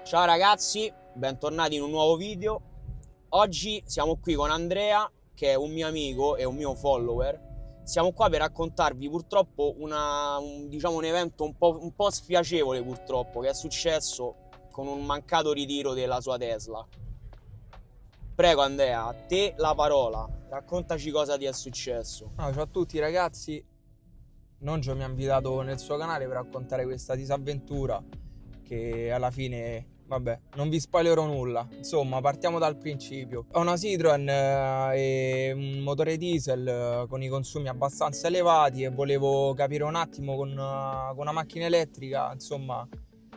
Ciao ragazzi, bentornati in un nuovo video. Oggi siamo qui con Andrea, che è un mio amico e un mio follower. Siamo qua per raccontarvi purtroppo un evento un po' sfiacevole purtroppo, che è successo con un mancato ritiro della sua Tesla. Prego Andrea, a te la parola, raccontaci cosa ti è successo. Ciao a tutti ragazzi, Noncio mi ha invitato nel suo canale per raccontare questa disavventura che alla fine, vabbè, non vi spoilerò nulla. Insomma, partiamo dal principio. Ho una Citroen e un motore diesel con i consumi abbastanza elevati e volevo capire un attimo con una macchina elettrica, insomma,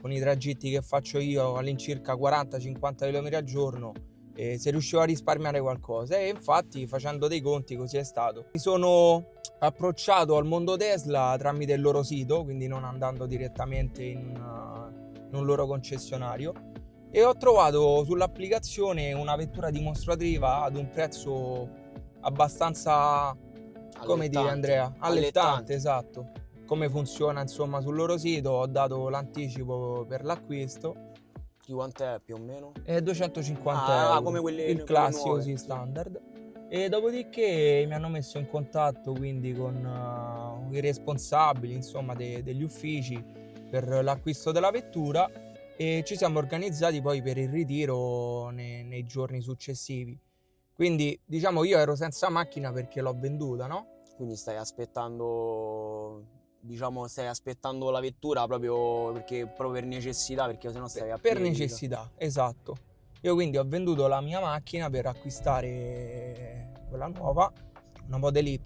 con i tragitti che faccio io all'incirca 40-50 km al giorno, e se riuscivo a risparmiare qualcosa. E infatti, facendo dei conti, così è stato. Mi sono approcciato al mondo Tesla tramite il loro sito, quindi non andando direttamente in un loro concessionario, e ho trovato sull'applicazione una vettura dimostrativa ad un prezzo abbastanza, come dire Andrea, allettante, esatto. Come funziona insomma sul loro sito, ho dato l'anticipo per l'acquisto. Di quant'è più o meno? È 250 euro, come quelle, il classico nuove, sì, standard. E dopodiché mi hanno messo in contatto quindi con i responsabili, insomma, degli uffici per l'acquisto della vettura, e ci siamo organizzati poi per il ritiro nei giorni successivi. Quindi diciamo io ero senza macchina perché l'ho venduta, no? Quindi stai aspettando la vettura proprio per necessità, perché sennò stai a Per piedi. necessità, esatto. Io quindi ho venduto la mia macchina per acquistare quella nuova, una Model Y,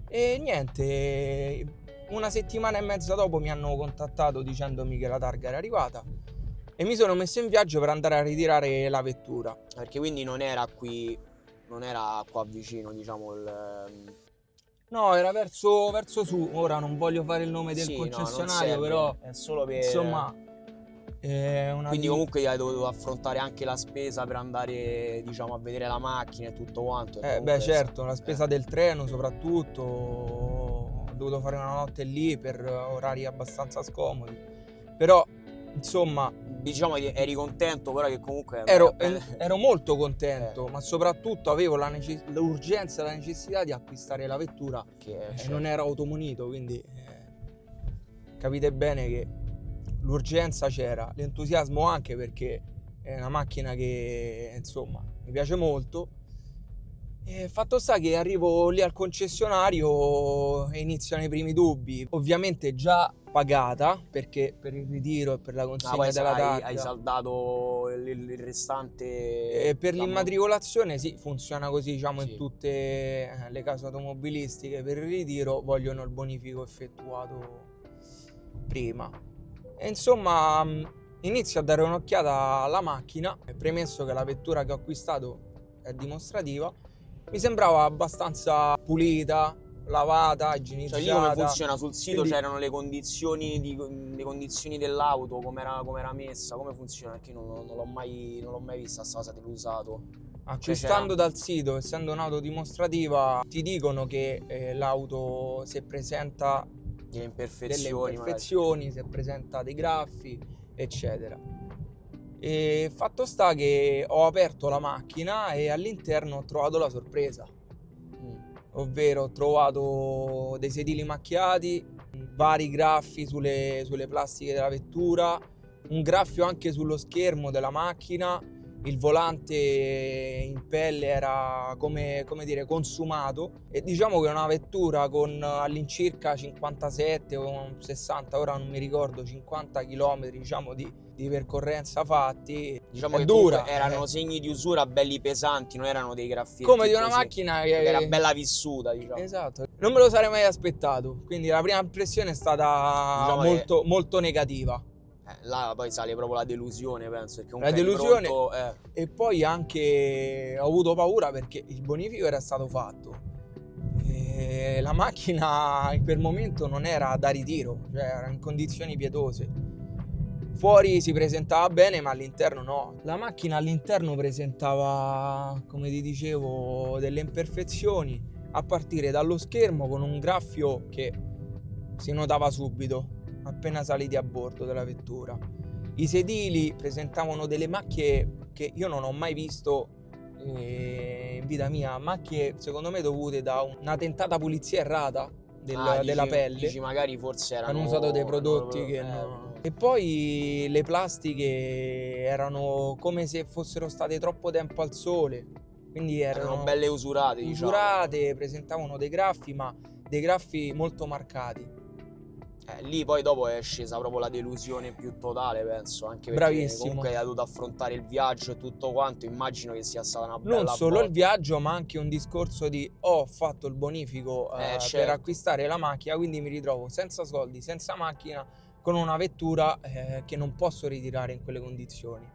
e niente, una settimana e mezza dopo mi hanno contattato dicendomi che la targa era arrivata e mi sono messo in viaggio per andare a ritirare la vettura. Perché quindi non era qua vicino, diciamo, No, era verso su. Ora non voglio fare il nome del sì, concessionario, no, però è solo per... insomma quindi comunque hai dovuto affrontare anche la spesa per andare, diciamo, a vedere la macchina e tutto quanto. beh certo, la spesa del treno soprattutto, ho dovuto fare una notte lì per orari abbastanza scomodi, però insomma diciamo che eri contento, però che comunque ero molto contento, ma soprattutto avevo l'urgenza e la necessità di acquistare la vettura, che non ero automunito, quindi capite bene che l'urgenza c'era, l'entusiasmo anche, perché è una macchina che insomma mi piace molto. E fatto sta che arrivo lì al concessionario e iniziano i primi dubbi, ovviamente già pagata, perché per il ritiro e per la consegna della targa hai saldato il restante. e per l'immatricolazione. Sì, funziona così, diciamo, sì. In tutte le case automobilistiche. Per il ritiro vogliono il bonifico effettuato prima. E insomma inizio a dare un'occhiata alla macchina, premesso che la vettura che ho acquistato è dimostrativa. Mi sembrava abbastanza pulita, lavata, igienizzata. Cioè lì come funziona? Sul sito quindi c'erano le condizioni dell'auto, come era messa, come funziona? Perché non l'ho mai vista questa cosa dell'usato. Acquistando dal sito, essendo un'auto dimostrativa, ti dicono che l'auto, se presenta delle imperfezioni, se presenta dei graffi, eccetera. E fatto sta che ho aperto la macchina e all'interno ho trovato la sorpresa, ovvero ho trovato dei sedili macchiati, vari graffi sulle plastiche della vettura, un graffio anche sullo schermo della macchina, il volante in pelle era come dire consumato, e diciamo che è una vettura con all'incirca 57 o 60, ora non mi ricordo, 50 km diciamo di percorrenza fatti. Diciamo che dura, erano segni di usura belli pesanti, non erano dei graffiti come di una così, macchina che era bella vissuta, diciamo. Esatto, non me lo sarei mai aspettato, quindi la prima impressione è stata molto negativa. Là poi sale proprio la delusione, penso, perché la delusione e poi anche ho avuto paura perché il bonifico era stato fatto e la macchina in quel momento non era da ritiro, cioè era in condizioni pietose. Fuori si presentava bene, ma all'interno no. La macchina all'interno presentava, come ti dicevo, delle imperfezioni, a partire dallo schermo con un graffio che si notava subito appena saliti a bordo della vettura. I sedili presentavano delle macchie che io non ho mai visto in vita mia, macchie secondo me dovute da una tentata pulizia errata della pelle. Dici magari forse erano... Hanno usato dei prodotti che E poi le plastiche erano come se fossero state troppo tempo al sole, quindi erano belle usurate, diciamo. usurate, presentavano dei graffi, ma dei graffi molto marcati. Lì poi dopo è scesa proprio la delusione più totale, penso, anche perché Bravissimo. comunque hai dovuto affrontare il viaggio e tutto quanto, immagino che sia stata una bella Non solo botta. il viaggio, ma anche un discorso di ho fatto il bonifico per certo. acquistare la macchina, quindi mi ritrovo senza soldi, senza macchina, con una vettura che non posso ritirare in quelle condizioni.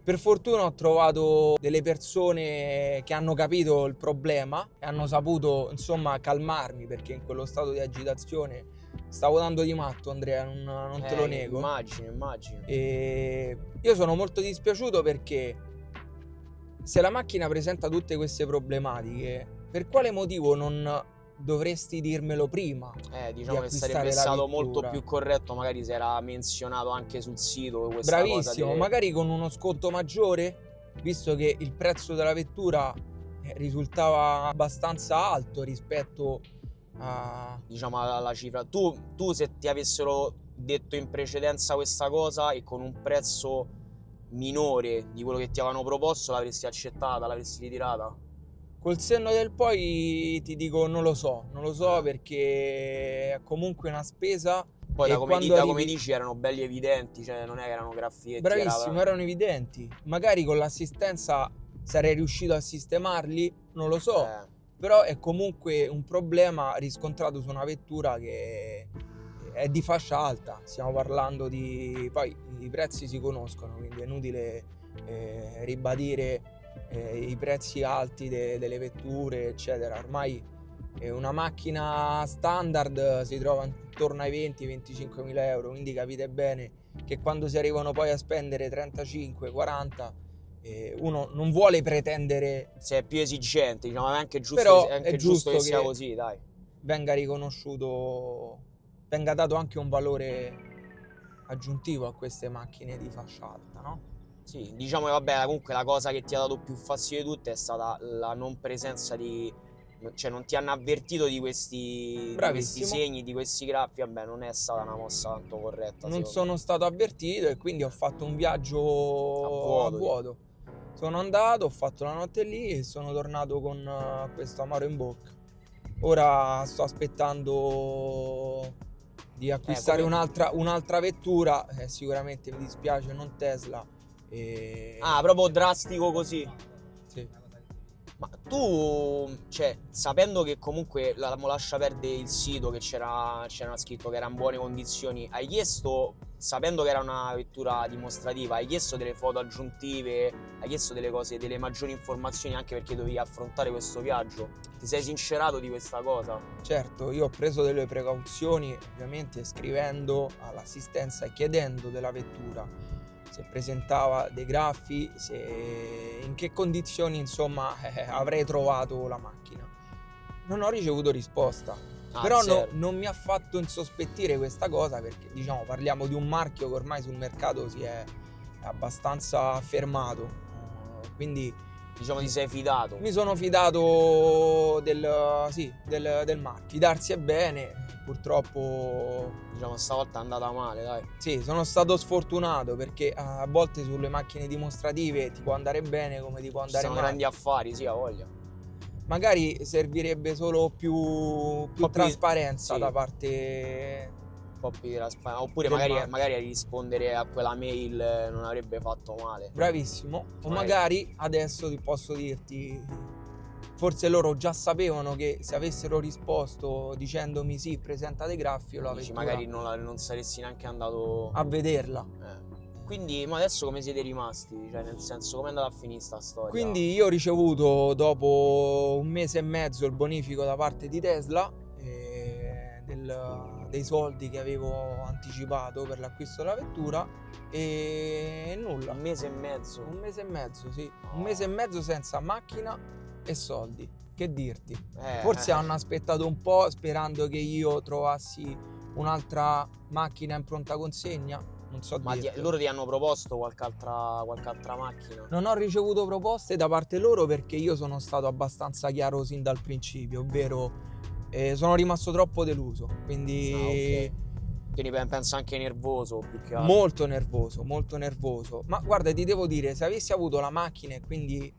Per fortuna ho trovato delle persone che hanno capito il problema e hanno saputo insomma calmarmi, perché in quello stato di agitazione stavo dando di matto, Andrea, non te lo nego. Immagino. E io sono molto dispiaciuto perché se la macchina presenta tutte queste problematiche, per quale motivo non dovresti dirmelo prima? Diciamo che sarebbe stato molto più corretto magari se era menzionato anche sul sito questa Bravissimo, cosa magari con uno sconto maggiore, visto che il prezzo della vettura risultava abbastanza alto rispetto a... diciamo alla cifra. Tu se ti avessero detto in precedenza questa cosa e con un prezzo minore di quello che ti avevano proposto, l'avresti accettata, l'avresti ritirata? Col senno del poi ti dico non lo so perché è comunque una spesa. Poi da come dici erano belli evidenti, cioè non è che erano graffietti. Bravissimo, erano evidenti. Magari con l'assistenza sarei riuscito a sistemarli, non lo so. Però è comunque un problema riscontrato su una vettura che è di fascia alta. Stiamo parlando di... Poi i prezzi si conoscono, quindi è inutile ribadire i prezzi alti delle vetture, eccetera. Ormai una macchina standard si trova intorno ai 20-25 mila euro, quindi capite bene che quando si arrivano poi a spendere 35-40 uno non vuole pretendere, se è più esigente, diciamo, è anche giusto, però è giusto che sia così, dai. Venga riconosciuto, venga dato anche un valore aggiuntivo a queste macchine di fascia alta, no? Sì, diciamo che vabbè, comunque la cosa che ti ha dato più fastidio di tutte è stata la non presenza cioè non ti hanno avvertito di questi segni, di questi graffi. Vabbè, non è stata una mossa tanto corretta. Non sono stato avvertito e quindi ho fatto un viaggio a vuoto. Sono andato, ho fatto la notte lì e sono tornato con questo amaro in bocca. Ora sto aspettando di acquistare un'altra vettura, sicuramente mi dispiace, non Tesla. Proprio drastico così? Sì. Ma tu, cioè, sapendo che comunque lascia perdere il sito, che c'era scritto che era in buone condizioni, hai chiesto, sapendo che era una vettura dimostrativa, hai chiesto delle foto aggiuntive, hai chiesto delle cose, delle maggiori informazioni, anche perché dovevi affrontare questo viaggio? Ti sei sincerato di questa cosa? Certo, io ho preso delle precauzioni, ovviamente scrivendo all'assistenza e chiedendo della vettura se presentava dei graffi, in che condizioni insomma avrei trovato la macchina. Non ho ricevuto risposta, però non mi ha fatto insospettire questa cosa, perché diciamo parliamo di un marchio che ormai sul mercato si è abbastanza affermato, quindi diciamo ti sei fidato. Mi sono fidato del marchio. Fidarsi è bene, purtroppo diciamo stavolta è andata male, dai. Sì, sono stato sfortunato perché a volte sulle macchine dimostrative ti può andare bene come ti può andare male. Sono grandi affari, sì, a voglia. Magari servirebbe solo più trasparenza da parte, un po' più trasparenza, oppure magari rispondere a quella mail non avrebbe fatto male. Bravissimo. O magari adesso ti posso dirti, forse loro già sapevano che se avessero risposto dicendomi sì, presenta dei graffi, la vettura magari non saresti neanche andato a vederla. Quindi ma adesso come siete rimasti? Cioè, nel senso, come è andata a finire sta storia? Quindi io ho ricevuto dopo 1 mese e mezzo il bonifico da parte di Tesla dei soldi che avevo anticipato per l'acquisto della vettura e nulla. 1 mese e mezzo? 1 mese e mezzo, sì. 1 mese e mezzo senza macchina e soldi. Che dirti? Forse hanno aspettato un po' sperando che io trovassi un'altra macchina in pronta consegna. non so Ma dirtelo. loro ti hanno proposto qualche altra macchina? Non ho ricevuto proposte da parte loro perché io sono stato abbastanza chiaro sin dal principio, ovvero sono rimasto troppo deluso, quindi Ah, ok. Quindi penso anche nervoso più che altro. molto nervoso, molto nervoso. Ma guarda, ti devo dire, se avessi avuto la macchina e quindi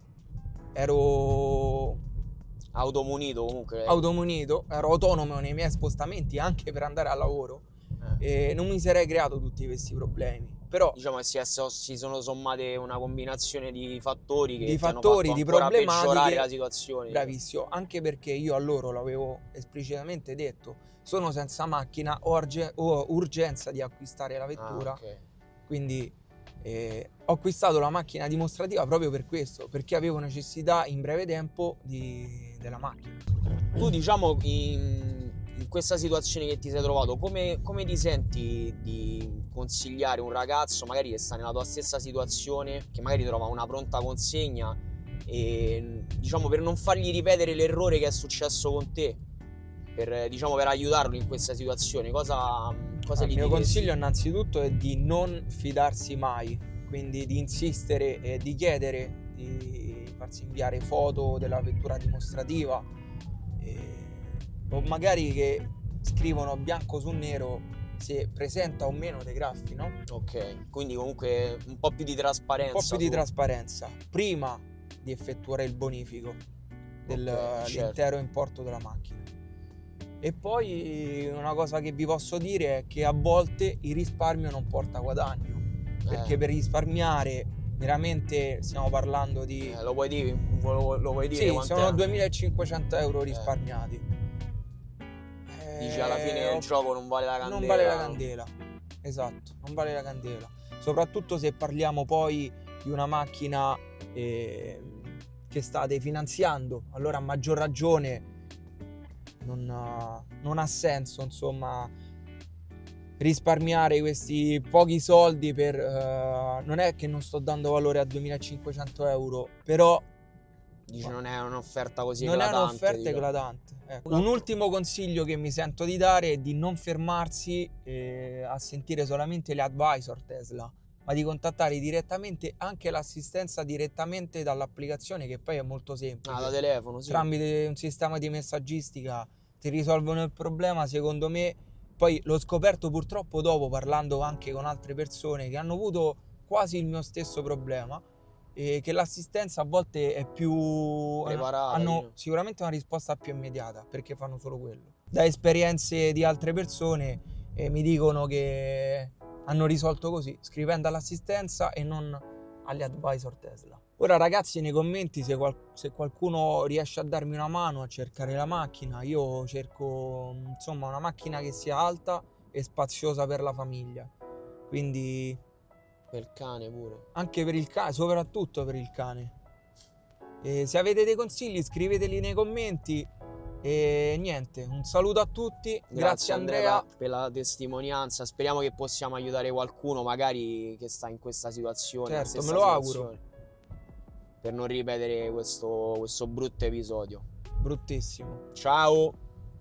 ero Automunito comunque. automunito, ero autonomo nei miei spostamenti anche per andare al lavoro, non mi sarei creato tutti questi problemi. Però Diciamo che si sono sommate una combinazione di fattori che di ti hanno fattori, fatto di ancora peggiorare problematiche, la situazione. bravissimo, anche perché io a loro l'avevo esplicitamente detto, sono senza macchina, ho urgenza di acquistare la vettura, ok. quindi ho acquistato la macchina dimostrativa proprio per questo, perché avevo necessità in breve tempo della macchina. Tu diciamo in questa situazione che ti sei trovato, come ti senti di consigliare un ragazzo magari che sta nella tua stessa situazione, che magari trova una pronta consegna e diciamo per non fargli ripetere l'errore che è successo con te, per aiutarlo in questa situazione, cosa Il gli mio diresti? consiglio innanzitutto è di non fidarsi mai, quindi di insistere e di chiedere di farsi inviare foto della vettura dimostrativa, o magari che scrivono bianco su nero se presenta o meno dei graffi, no? Ok, quindi comunque un po' più di trasparenza. Un po' più di trasparenza prima di effettuare il bonifico dell'intero certo. importo della macchina. E poi una cosa che vi posso dire è che a volte il risparmio non porta guadagno, perché per risparmiare veramente stiamo parlando di... Lo vuoi dire? Lo vuoi dire? Sì, Quant'è? sono 2.500 euro risparmiati. Dici alla fine il gioco non vale la candela. Non vale la candela, esatto, non vale la candela. Soprattutto se parliamo poi di una macchina che state finanziando, allora a maggior ragione non ha senso, insomma, risparmiare questi pochi soldi per... non è che non sto dando valore a 2.500 euro, però... Dici non è un'offerta così non eclatante. è un'offerta eclatante. Ecco. Un ultimo consiglio che mi sento di dare è di non fermarsi a sentire solamente le advisor Tesla, ma di contattare direttamente anche l'assistenza direttamente dall'applicazione, che poi è molto semplice. Da telefono, sì. Tramite un sistema di messaggistica ti risolvono il problema, secondo me. Poi l'ho scoperto purtroppo dopo, parlando anche con altre persone che hanno avuto quasi il mio stesso problema, e che l'assistenza a volte è più preparata, hanno sicuramente una risposta più immediata, perché fanno solo quello. Da esperienze di altre persone mi dicono che hanno risolto così, scrivendo all'assistenza e non agli advisor Tesla. Ora ragazzi, nei commenti se qualcuno riesce a darmi una mano a cercare la macchina, io cerco insomma una macchina che sia alta e spaziosa per la famiglia, quindi per il cane pure. anche per il cane, soprattutto per il cane. E se avete dei consigli scriveteli nei commenti. E niente, un saluto a tutti. Grazie Andrea per la testimonianza. Speriamo che possiamo aiutare qualcuno magari che sta in questa situazione. Certo, me lo auguro. Per non ripetere questo brutto episodio. Bruttissimo. Ciao.